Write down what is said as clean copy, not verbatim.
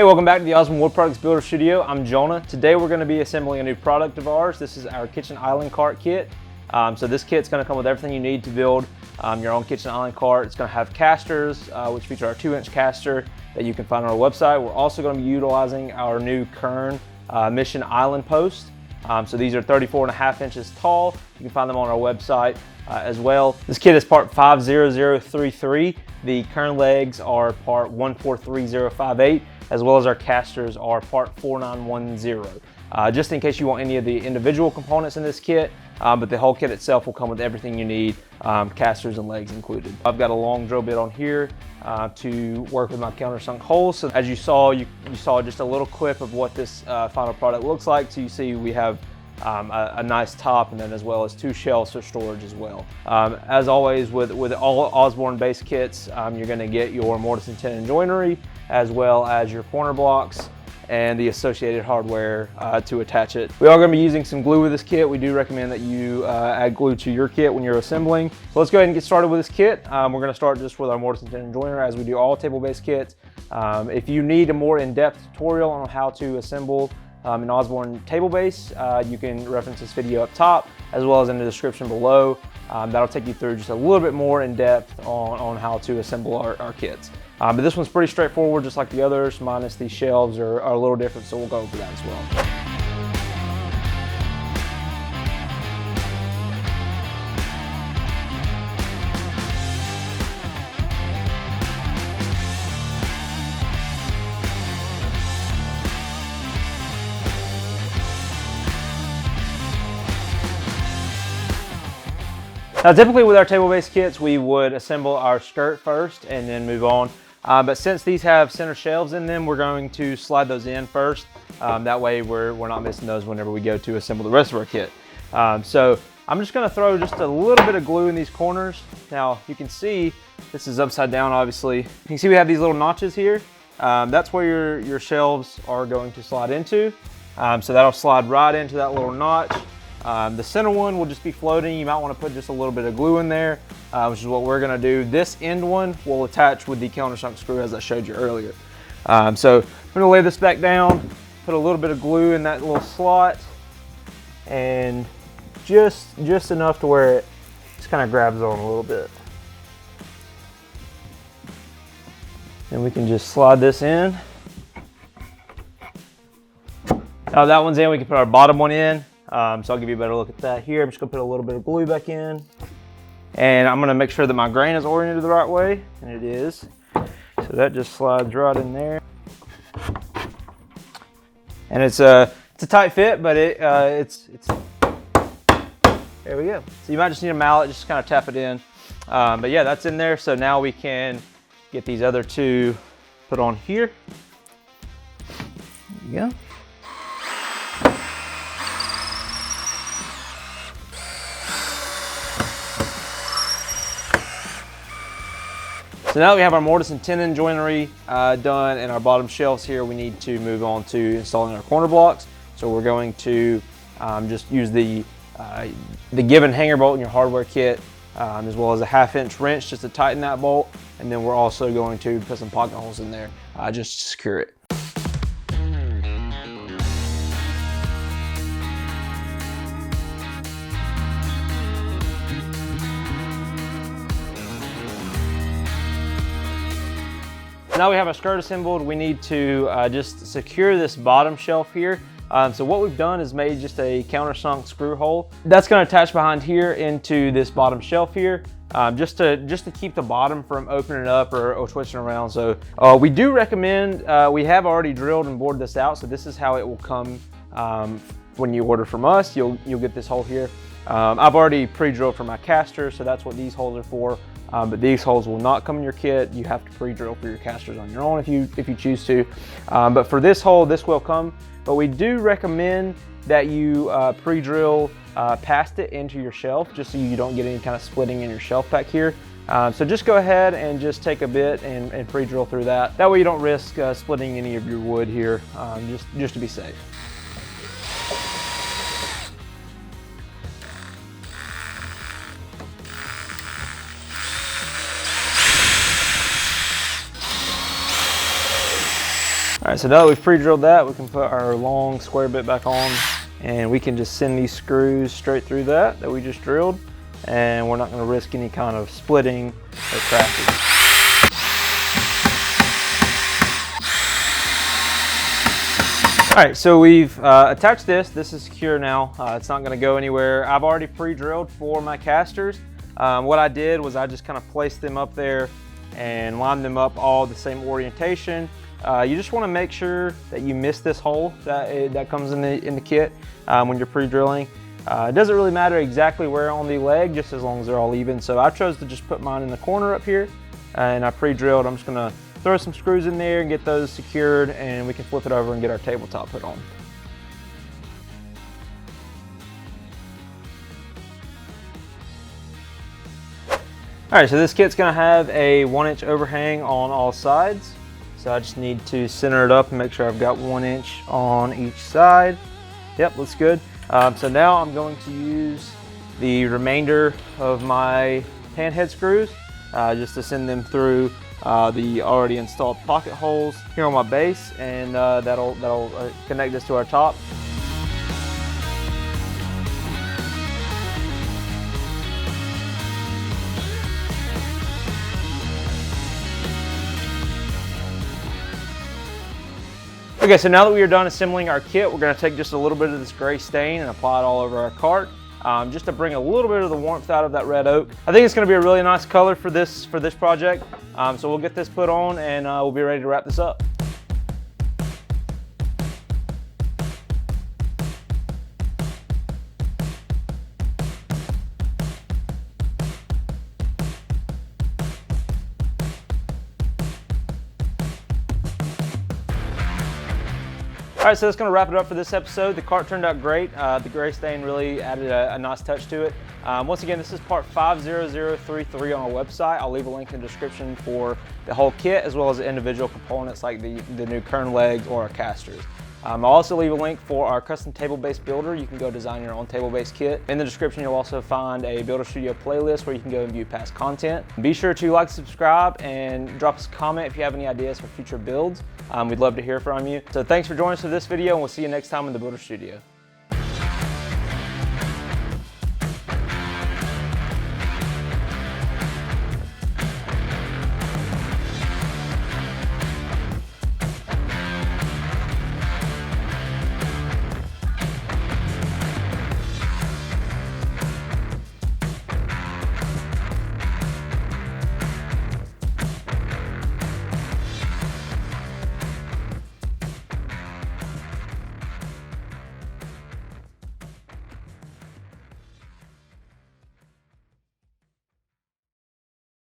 Hey, welcome back to the Osborne Wood Products Builder Studio. I'm Jonah. Today we're going to be assembling a new product of ours. This is our kitchen island cart kit. So this kit's going to come with everything you need to build your own kitchen island cart. It's going to have casters, which feature our 2-inch caster that you can find on our website. We're also going to be utilizing our new Kern Mission Island post. So these are 34.5 inches tall. You can find them on our website as well. This kit is part 50033. The Kern legs are part 143058, as well as our casters are part 4910. Just in case you want any of the individual components in this kit, but the whole kit itself will come with everything you need, casters and legs included. I've got a long drill bit on here to work with my countersunk holes. So as you saw, you saw just a little clip of what this final product looks like. So you see we have a nice top, and then as well as 2 shelves for storage as well. As always with all Osborne based kits, you're going to get your mortise and tenon joinery, as well as your corner blocks and the associated hardware to attach it. We are going to be using some glue with this kit. We do recommend that you add glue to your kit when you're assembling. So let's go ahead and get started with this kit. We're going to start just with our mortise and tenon joiner, as we do all table-based kits. If you need a more in-depth tutorial on how to assemble an Osborne table base, you can reference this video up top, as well as in the description below. That'll take you through just a little bit more in depth on how to assemble our kits. But this one's pretty straightforward, just like the others, minus these shelves are a little different, so we'll go over that as well. Now typically with our table-based kits, we would assemble our skirt first and then move on. But since these have center shelves in them, we're going to slide those in first. That way we're not missing those whenever we go to assemble the rest of our kit. So I'm just gonna throw just a little bit of glue in these corners. Now you can see, this is upside down obviously. You can see we have these little notches here. That's where your shelves are going to slide into. So that'll slide right into that little notch. The center one will just be floating. You might want to put just a little bit of glue in there, which is what we're going to do. This end one will attach with the countersunk screw, as I showed you earlier. So I'm going to lay this back down, put a little bit of glue in that little slot, and just enough to where it just kind of grabs on a little bit. And we can just slide this in. Now that one's in, we can put our bottom one in. So I'll give you a better look at that here. I'm just gonna put a little bit of glue back in, and I'm gonna make sure that my grain is oriented the right way, and it is. So that just slides right in there. And it's a tight fit, but it's there we go. So you might just need a mallet, just kind of tap it in. But yeah, that's in there. So now we can get these other 2 put on here. There you go. So now that we have our mortise and tenon joinery done and our bottom shelves here, we need to move on to installing our corner blocks. So we're going to just use the given hanger bolt in your hardware kit, as well as a 1/2-inch wrench just to tighten that bolt. And then we're also going to put some pocket holes in there just to secure it. Now we have our skirt assembled, we need to just secure this bottom shelf here. So what we've done is made just a countersunk screw hole. That's going to attach behind here into this bottom shelf here, just to keep the bottom from opening up or twisting around. So we do recommend, we have already drilled and bored this out, so this is how it will come when you order from us. You'll get this hole here. I've already pre-drilled for my caster, so that's what these holes are for. But these holes will not come in your kit. You have to pre-drill for your casters on your own if you choose to. But for this hole, this will come. But we do recommend that you pre-drill past it into your shelf, just so you don't get any kind of splitting in your shelf back here. So just go ahead and just take a bit and pre-drill through that. That way you don't risk splitting any of your wood here, just to be safe. All right, so now that we've pre-drilled that, we can put our long square bit back on, and we can just send these screws straight through that we just drilled, and we're not going to risk any kind of splitting or cracking. All right, so we've attached this. This is secure now. It's not going to go anywhere. I've already pre-drilled for my casters. What I did was I just kind of placed them up there and lined them up all the same orientation. You just want to make sure that you miss this hole that comes in the kit when you're pre-drilling. It doesn't really matter exactly where on the leg, just as long as they're all even. So I chose to just put mine in the corner up here, and I pre-drilled. I'm just going to throw some screws in there and get those secured, and we can flip it over and get our tabletop put on. All right, so this kit's going to have a 1-inch overhang on all sides. So I just need to center it up and make sure I've got 1 inch on each side. Yep, looks good. So now I'm going to use the remainder of my pan head screws just to send them through the already installed pocket holes here on my base, and that'll connect this to our top. Okay, so now that we are done assembling our kit, we're going to take just a little bit of this gray stain and apply it all over our cart, just to bring a little bit of the warmth out of that red oak. I think it's going to be a really nice color for this project. So we'll get this put on, and we'll be ready to wrap this up. All right, so that's gonna wrap it up for this episode. The cart turned out great. The gray stain really added a nice touch to it. Once again, this is part 50033 on our website. I'll leave a link in the description for the whole kit, as well as the individual components like the new kern legs or our casters. I'll also leave a link for our custom table-based builder. You can go design your own table-based kit. In the description, you'll also find a Builder Studio playlist where you can go and view past content. Be sure to like, subscribe, and drop us a comment if you have any ideas for future builds. We'd love to hear from you. So thanks for joining us for this video, and we'll see you next time in the Builder Studio.